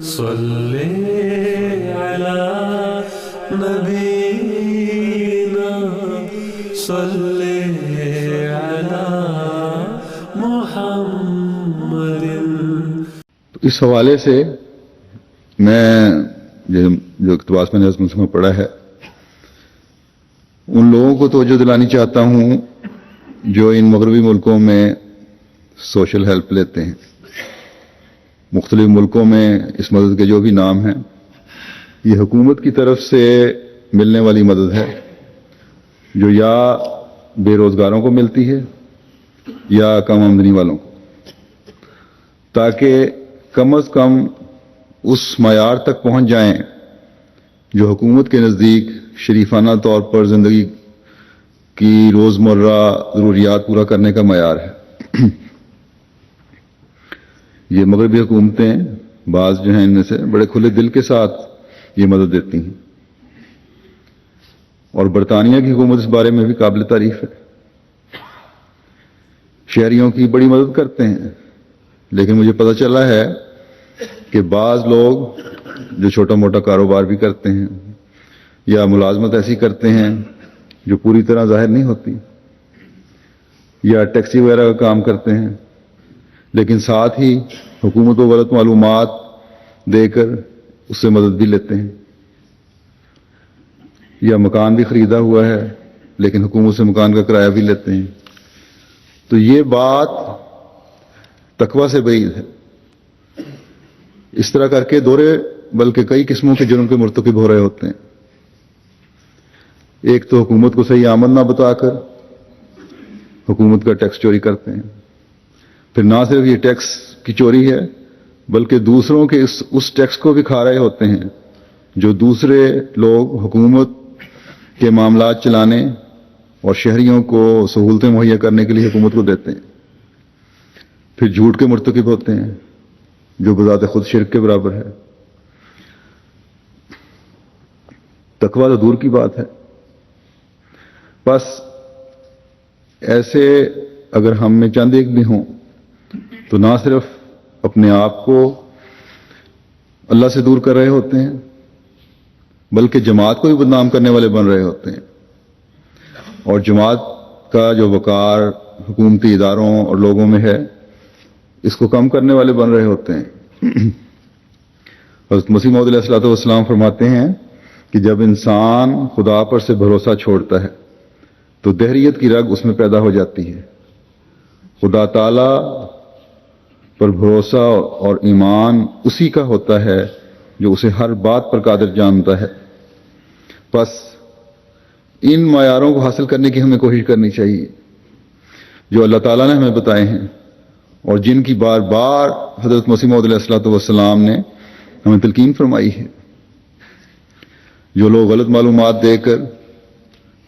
صلی علی نبینا صلی علی محمد۔ اس حوالے سے میں جو اقتباس میں نے اس میں پڑھا ہے ان لوگوں کو توجہ دلانی چاہتا ہوں جو ان مغربی ملکوں میں سوشل ہیلپ لیتے ہیں۔ مختلف ملکوں میں اس مدد کے جو بھی نام ہیں یہ حکومت کی طرف سے ملنے والی مدد ہے جو یا بے روزگاروں کو ملتی ہے یا کم آمدنی والوں کو، تاکہ کم از کم اس معیار تک پہنچ جائیں جو حکومت کے نزدیک شریفانہ طور پر زندگی کی روزمرہ ضروریات پورا کرنے کا معیار ہے۔ یہ مغربی حکومتیں بعض جو ہیں ان میں سے بڑے کھلے دل کے ساتھ یہ مدد دیتی ہیں، اور برطانیہ کی حکومت اس بارے میں بھی قابل تعریف ہے۔ شہریوں کی بڑی مدد کرتے ہیں، لیکن مجھے پتہ چلا ہے کہ بعض لوگ جو چھوٹا موٹا کاروبار بھی کرتے ہیں یا ملازمت ایسی کرتے ہیں جو پوری طرح ظاہر نہیں ہوتی، یا ٹیکسی وغیرہ کا کام کرتے ہیں، لیکن ساتھ ہی حکومت کو غلط معلومات دے کر اس سے مدد بھی لیتے ہیں، یا مکان بھی خریدا ہوا ہے لیکن حکومت سے مکان کا کرایہ بھی لیتے ہیں۔ تو یہ بات تقویٰ سے بعید ہے۔ اس طرح کر کے دورے بلکہ کئی قسموں کے جرم کے مرتکب ہو رہے ہوتے ہیں۔ ایک تو حکومت کو صحیح آمد نہ بتا کر حکومت کا ٹیکس چوری کرتے ہیں، پھر نہ صرف یہ ٹیکس کی چوری ہے بلکہ دوسروں کے اس ٹیکس کو بھی کھا رہے ہوتے ہیں جو دوسرے لوگ حکومت کے معاملات چلانے اور شہریوں کو سہولتیں مہیا کرنے کے لیے حکومت کو دیتے ہیں، پھر جھوٹ کے مرتکب ہوتے ہیں جو بذات خود شرک کے برابر ہے۔ تقویٰ تو دور کی بات ہے۔ بس ایسے اگر ہم میں چند ایک بھی ہوں تو نہ صرف اپنے آپ کو اللہ سے دور کر رہے ہوتے ہیں بلکہ جماعت کو بھی بدنام کرنے والے بن رہے ہوتے ہیں، اور جماعت کا جو وقار حکومتی اداروں اور لوگوں میں ہے اس کو کم کرنے والے بن رہے ہوتے ہیں۔ حضرت مسیح موعود علیہ الصلوۃ والسلام فرماتے ہیں کہ جب انسان خدا پر سے بھروسہ چھوڑتا ہے تو دہریت کی رگ اس میں پیدا ہو جاتی ہے۔ خدا تعالی پر بھروسہ اور ایمان اسی کا ہوتا ہے جو اسے ہر بات پر قادر جانتا ہے۔ بس ان معیاروں کو حاصل کرنے کی ہمیں کوشش کرنی چاہیے جو اللہ تعالیٰ نے ہمیں بتائے ہیں اور جن کی بار بار حضرت مسیح موعود علیہ الصلوۃ والسلام نے ہمیں تلقین فرمائی ہے۔ جو لوگ غلط معلومات دے کر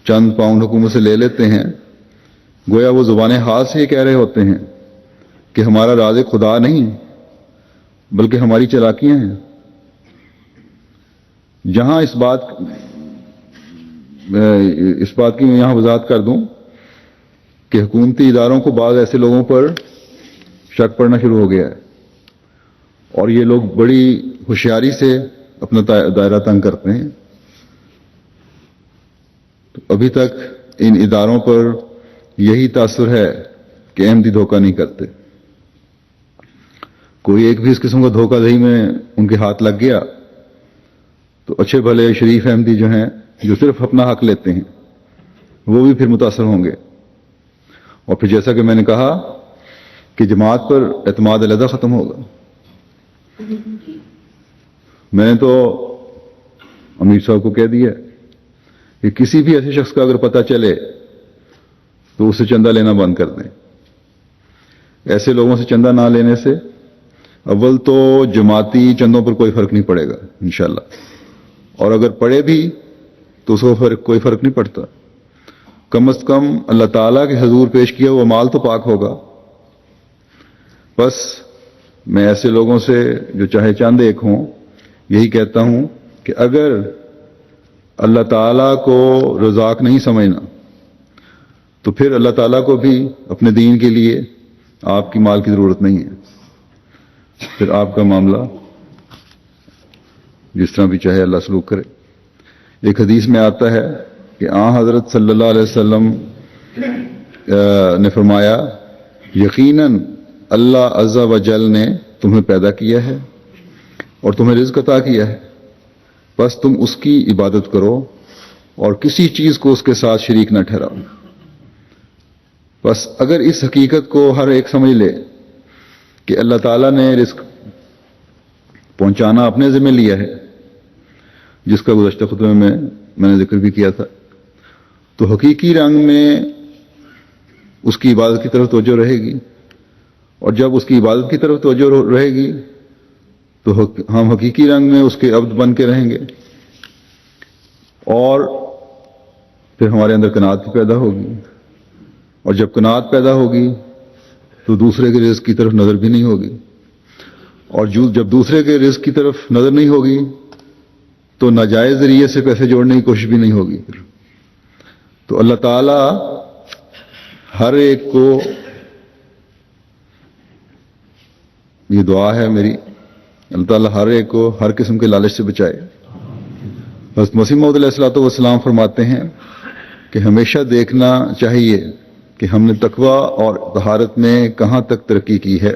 چند پاؤنڈ حکومت سے لے لیتے ہیں گویا وہ زبان حال سے یہ کہہ رہے ہوتے ہیں کہ ہمارا رازق خدا نہیں بلکہ ہماری چالاکیاں ہیں۔ جہاں اس بات کی میں یہاں وضاحت کر دوں کہ حکومتی اداروں کو بعض ایسے لوگوں پر شک پڑنا شروع ہو گیا ہے اور یہ لوگ بڑی ہوشیاری سے اپنا دائرہ تنگ کرتے ہیں۔ تو ابھی تک ان اداروں پر یہی تاثر ہے کہ احمدی دھوکہ نہیں کرتے۔ کوئی ایک بھی اس قسم کا دھوکہ دہی میں ان کے ہاتھ لگ گیا تو اچھے بھلے شریف احمدی جو ہیں جو صرف اپنا حق لیتے ہیں وہ بھی پھر متاثر ہوں گے، اور پھر جیسا کہ میں نے کہا کہ جماعت پر اعتماد علیحدہ ختم ہوگا۔ میں نے تو امیر صاحب کو کہہ دیا کہ کسی بھی ایسے شخص کا اگر پتہ چلے تو اسے چندہ لینا بند کر دیں۔ ایسے لوگوں سے چندہ نہ لینے سے اول تو جماعتی چندوں پر کوئی فرق نہیں پڑے گا انشاءاللہ، اور اگر پڑے بھی تو اس کو کوئی فرق نہیں پڑتا۔ کم از کم اللہ تعالیٰ کے حضور پیش کیا وہ مال تو پاک ہوگا۔ بس میں ایسے لوگوں سے جو چاہے چند ایک ہوں یہی کہتا ہوں کہ اگر اللہ تعالیٰ کو رزاق نہیں سمجھنا تو پھر اللہ تعالیٰ کو بھی اپنے دین کے لیے آپ کی مال کی ضرورت نہیں ہے، پھر آپ کا معاملہ جس طرح بھی چاہے اللہ سلوک کرے۔ ایک حدیث میں آتا ہے کہ حضرت صلی اللہ علیہ وسلم نے فرمایا یقیناً اللہ عز و جل نے تمہیں پیدا کیا ہے اور تمہیں رزق عطا کیا ہے، بس تم اس کی عبادت کرو اور کسی چیز کو اس کے ساتھ شریک نہ ٹھہراؤ۔ بس اگر اس حقیقت کو ہر ایک سمجھ لے کہ اللہ تعالیٰ نے رزق پہنچانا اپنے ذمہ لیا ہے، جس کا گزشتہ خطبے میں نے ذکر بھی کیا تھا، تو حقیقی رنگ میں اس کی عبادت کی طرف توجہ رہے گی، اور جب اس کی عبادت کی طرف توجہ رہے گی تو ہم حقیقی رنگ میں اس کے عبد بن کے رہیں گے، اور پھر ہمارے اندر قناعت بھی پیدا ہوگی، اور جب قناعت پیدا ہوگی تو دوسرے کے رزق کی طرف نظر بھی نہیں ہوگی، اور جب دوسرے کے رزق کی طرف نظر نہیں ہوگی تو ناجائز ذریعے سے پیسے جوڑنے کی کوشش بھی نہیں ہوگی۔ تو اللہ تعالیٰ ہر ایک کو، یہ دعا ہے میری، اللہ تعالیٰ ہر ایک کو ہر قسم کے لالچ سے بچائے۔ حضرت مسیح موعود علیہ الصلوۃ والسلام فرماتے ہیں کہ ہمیشہ دیکھنا چاہیے کہ ہم نے تقویٰ اور طہارت میں کہاں تک ترقی کی ہے،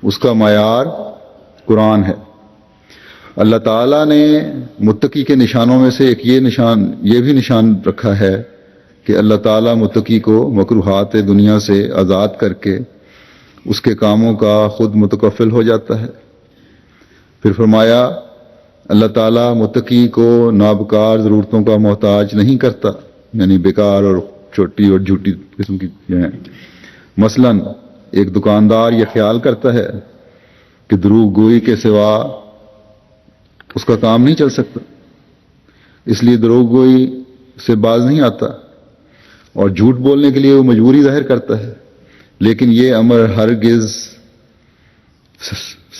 اس کا معیار قرآن ہے۔ اللہ تعالیٰ نے متقی کے نشانوں میں سے ایک یہ بھی نشان رکھا ہے کہ اللہ تعالیٰ متقی کو مکروہات دنیا سے آزاد کر کے اس کے کاموں کا خود متکفل ہو جاتا ہے۔ پھر فرمایا اللہ تعالیٰ متقی کو نابکار ضرورتوں کا محتاج نہیں کرتا، یعنی بیکار اور چھوٹی اور جھوٹی قسم کی ہیں۔ مثلا ایک دکاندار یہ خیال کرتا ہے کہ دروغ گوئی کے سوا اس کا کام نہیں چل سکتا، اس لیے دروغ گوئی سے باز نہیں آتا اور جھوٹ بولنے کے لیے وہ مجبوری ظاہر کرتا ہے، لیکن یہ امر ہرگز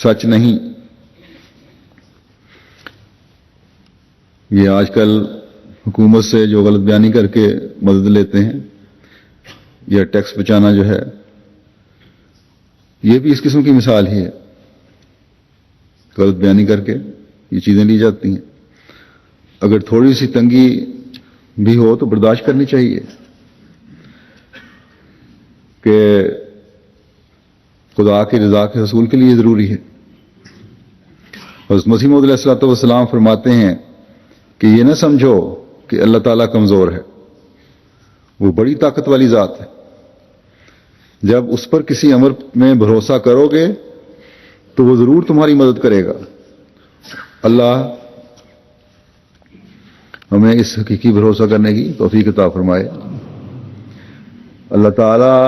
سچ نہیں۔ یہ آج کل حکومت سے جو غلط بیانی کر کے مدد لیتے ہیں یا ٹیکس بچانا جو ہے، یہ بھی اس قسم کی مثال ہی ہے۔ غلط بیانی کر کے یہ چیزیں لی جاتی ہیں۔ اگر تھوڑی سی تنگی بھی ہو تو برداشت کرنی چاہیے کہ خدا کی رضا کے حصول کے لیے ضروری ہے۔ حضرت مسیح موعود علیہ الصلوۃ والسلام فرماتے ہیں کہ یہ نہ سمجھو کہ اللہ تعالیٰ کمزور ہے، وہ بڑی طاقت والی ذات ہے۔ جب اس پر کسی امر میں بھروسہ کرو گے تو وہ ضرور تمہاری مدد کرے گا۔ اللہ ہمیں اس حقیقی بھروسہ کرنے کی توفیق عطا فرمائے۔ اللہ تعالیٰ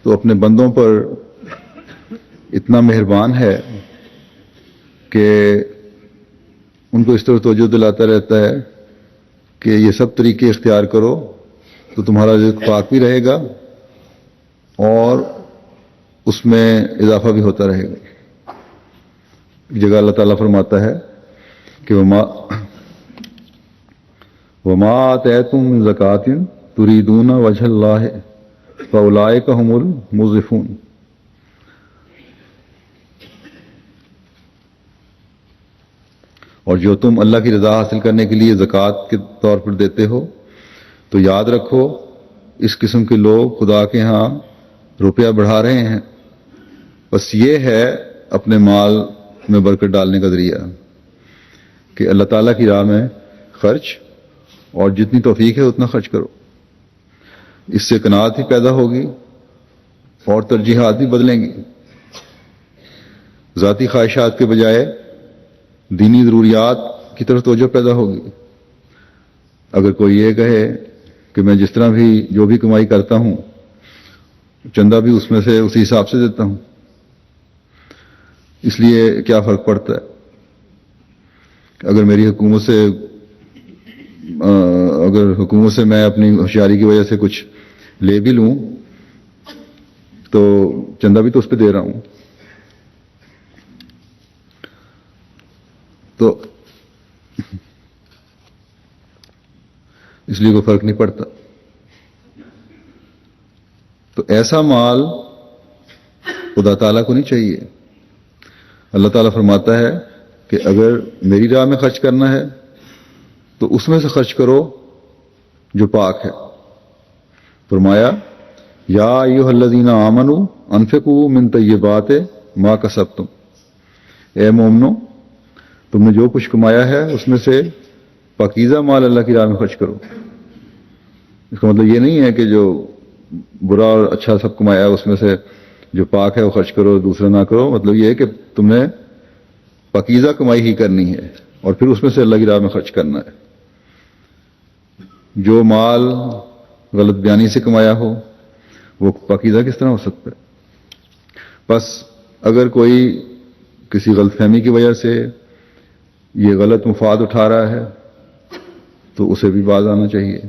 تو اپنے بندوں پر اتنا مہربان ہے کہ ان کو اس طرح توجہ دلاتا رہتا ہے کہ یہ سب طریقے اختیار کرو تو تمہارا رزق پاک بھی رہے گا اور اس میں اضافہ بھی ہوتا رہے گا۔ ایک جگہ اللہ تعالیٰ فرماتا ہے کہ وما آتیتم من زکوٰۃ تریدون وجہ اللہ فاولئک هم المضعفون۔ اور جو تم اللہ کی رضا حاصل کرنے کے لیے زکوٰۃ کے طور پر دیتے ہو تو یاد رکھو اس قسم کے لوگ خدا کے ہاں روپیہ بڑھا رہے ہیں، بس یہ ہے اپنے مال میں برکت ڈالنے کا ذریعہ کہ اللہ تعالیٰ کی راہ میں خرچ، اور جتنی توفیق ہے اتنا خرچ کرو۔ اس سے قناعت ہی پیدا ہوگی اور ترجیحات بھی بدلیں گی۔ ذاتی خواہشات کے بجائے دینی ضروریات کی طرف توجہ پیدا ہوگی۔ اگر کوئی یہ کہے کہ میں جس طرح بھی جو بھی کمائی کرتا ہوں چندہ بھی اس میں سے اسی حساب سے دیتا ہوں، اس لیے کیا فرق پڑتا ہے؟ اگر حکومت سے میں اپنی ہوشیاری کی وجہ سے کچھ لے بھی لوں تو چندہ بھی تو اس پہ دے رہا ہوں۔ تو اس لیے کوئی فرق نہیں پڑتا۔ تو ایسا مال خدا تعالیٰ کو نہیں چاہیے۔ اللہ تعالیٰ فرماتا ہے کہ اگر میری راہ میں خرچ کرنا ہے تو اس میں سے خرچ کرو جو پاک ہے. فرمایا یا ایھا الذین آمنوا انفقوا من طیبات ما کسبتم، اے مومنو تم نے جو کچھ کمایا ہے اس میں سے پاکیزہ مال اللہ کی راہ میں خرچ کرو. اس کا مطلب یہ نہیں ہے کہ جو برا اور اچھا سب کمایا ہے اس میں سے جو پاک ہے وہ خرچ کرو، دوسرا نہ کرو. مطلب یہ ہے کہ تم نے پاکیزہ کمائی ہی کرنی ہے اور پھر اس میں سے اللہ کی راہ میں خرچ کرنا ہے. جو مال غلط بیانی سے کمایا ہو وہ پاکیزہ کس طرح ہو سکتا ہے؟ بس اگر کوئی کسی غلط فہمی کی وجہ سے یہ غلط مفاد اٹھا رہا ہے تو اسے بھی باز آنا چاہیے.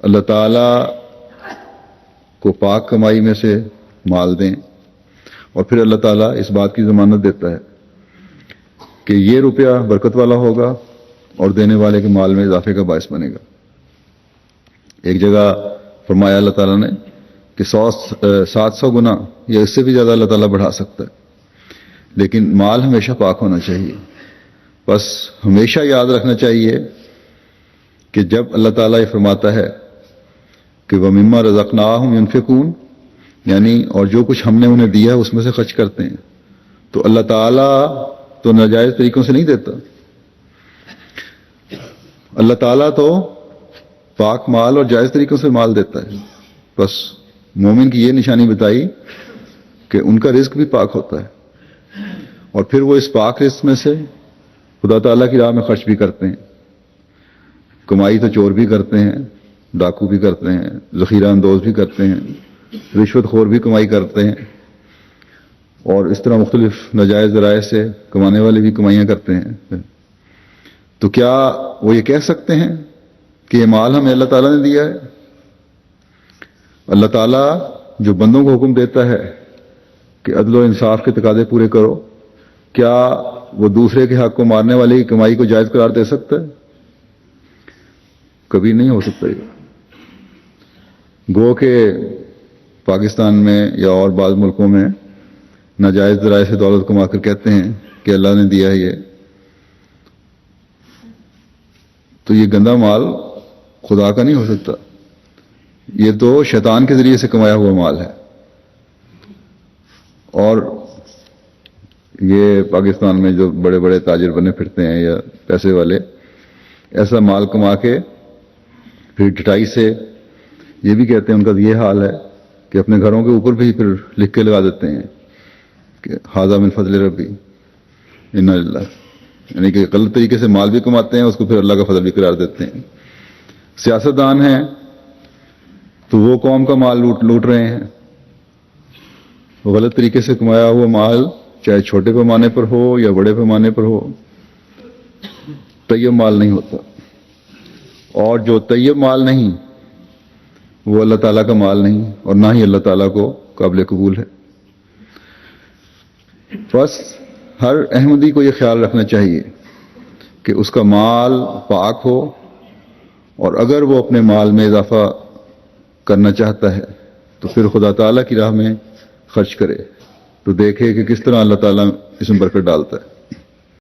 اللہ تعالیٰ کو پاک کمائی میں سے مال دیں اور پھر اللہ تعالیٰ اس بات کی ضمانت دیتا ہے کہ یہ روپیہ برکت والا ہوگا اور دینے والے کے مال میں اضافے کا باعث بنے گا. ایک جگہ فرمایا اللہ تعالیٰ نے کہ 700 گنا یا اس سے بھی زیادہ اللہ تعالیٰ بڑھا سکتا ہے، لیکن مال ہمیشہ پاک ہونا چاہیے. بس ہمیشہ یاد رکھنا چاہیے کہ جب اللہ تعالیٰ یہ فرماتا ہے کہ وَمِمَّا رَزَقْنَاهُمْ يُنْفِقُونَ، یعنی اور جو کچھ ہم نے انہیں دیا ہے اس میں سے خرچ کرتے ہیں، تو اللہ تعالیٰ تو ناجائز طریقوں سے نہیں دیتا. اللہ تعالیٰ تو پاک مال اور جائز طریقوں سے مال دیتا ہے. بس مومن کی یہ نشانی بتائی کہ ان کا رزق بھی پاک ہوتا ہے اور پھر وہ اس پاک رزق میں سے خدا تعالیٰ کی راہ میں خرچ بھی کرتے ہیں. کمائی تو چور بھی کرتے ہیں، ڈاکو بھی کرتے ہیں، ذخیرہ اندوز بھی کرتے ہیں، رشوت خور بھی کمائی کرتے ہیں، اور اس طرح مختلف ناجائز ذرائع سے کمانے والے بھی کمائیاں کرتے ہیں. تو کیا وہ یہ کہہ سکتے ہیں کہ یہ مال ہمیں اللہ تعالیٰ نے دیا ہے؟ اللہ تعالیٰ جو بندوں کو حکم دیتا ہے کہ عدل و انصاف کے تقاضے پورے کرو، کیا وہ دوسرے کے حق کو مارنے والے کی کمائی کو جائز قرار دے سکتا ہے؟ کبھی نہیں ہو سکتا. گو کہ پاکستان میں یا اور بعض ملکوں میں ناجائز ذرائع سے دولت کما کر کہتے ہیں کہ اللہ نے دیا ہے یہ، تو یہ گندا مال خدا کا نہیں ہو سکتا، یہ تو شیطان کے ذریعے سے کمایا ہوا مال ہے. اور یہ پاکستان میں جو بڑے بڑے تاجر بنے پھرتے ہیں یا پیسے والے، ایسا مال کما کے پھر ڈٹائی سے یہ بھی کہتے ہیں، ان کا یہ حال ہے کہ اپنے گھروں کے اوپر بھی پھر لکھ کے لگا دیتے ہیں کہ ھذا من فضل ربی انا للہ، یعنی کہ غلط طریقے سے مال بھی کماتے ہیں، اس کو پھر اللہ کا فضل بھی قرار دیتے ہیں. سیاستدان ہیں تو وہ قوم کا مال لوٹ رہے ہیں. وہ غلط طریقے سے کمایا ہوا مال چاہے چھوٹے پیمانے پر ہو یا بڑے پیمانے پر ہو طیب مال نہیں ہوتا، اور جو طیب مال نہیں وہ اللہ تعالیٰ کا مال نہیں اور نہ ہی اللہ تعالیٰ کو قابل قبول ہے. بس ہر احمدی کو یہ خیال رکھنا چاہیے کہ اس کا مال پاک ہو، اور اگر وہ اپنے مال میں اضافہ کرنا چاہتا ہے تو پھر خدا تعالیٰ کی راہ میں خرچ کرے، تو دیکھے کہ کس طرح اللہ تعالیٰ اس میں برکت ڈالتا ہے.